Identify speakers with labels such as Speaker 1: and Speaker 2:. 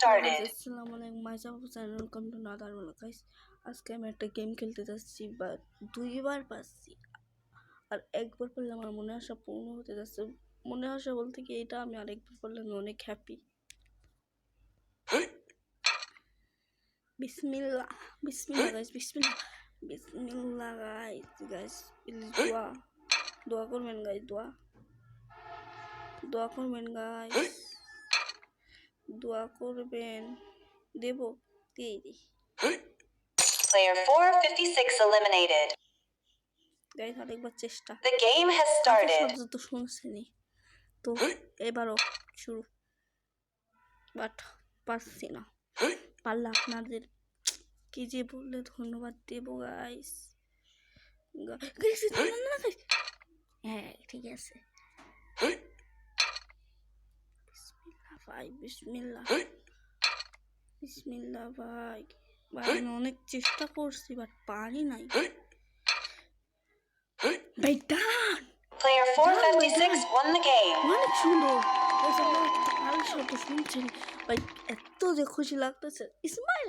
Speaker 1: started.
Speaker 2: আসসালামু আলাইকুম, myself Hussein, welcome to another one, guys. আজকে আমি একটা গেম খেলতে যাচ্ছি, বা দুইবার পাচ্ছি আর একবার পড়লে আমার মনে আশা পূর্ণ হতে যাচ্ছে। মনে আশা বলতে কি, এটা আমি আরেকবার পড়লে আমি অনেক হ্যাপি। বিসমিল্লাহ বিসমিল্লাহ গাইস, বিসমিল্লাহ বিসমিল্লাহ গাইস, প্লিজ দোয়া করবেন গাইস, দোয়া করবেন গাইস, দোয়া করবেন। দেবো দিয়ে দিই
Speaker 1: Player 456 eliminated.
Speaker 2: গাইস, আরেকবার চেষ্টা।
Speaker 1: The game has started.
Speaker 2: শব্দ তো শুনছেনি, তো এবারও শুরু, বাট পারছি না। পারলে আপনাদের কি যে বললে ধন্যবাদ দেবো গাইস। হ্যাঁ ঠিক আছে। বিসমিল্লাহ ভাই, বিসমিল্লাহ বিসমিল্লাহ ভাই। ভাই আমি অনেক চেষ্টা করছি, বাট পারি নাই ভাই। ডান
Speaker 1: Player 456 won the game.
Speaker 2: অনেক সুন্দর। ভালো শব্দ শুনছেন ভাই, এত যে খুশি লাগতেছে। ইসমাইল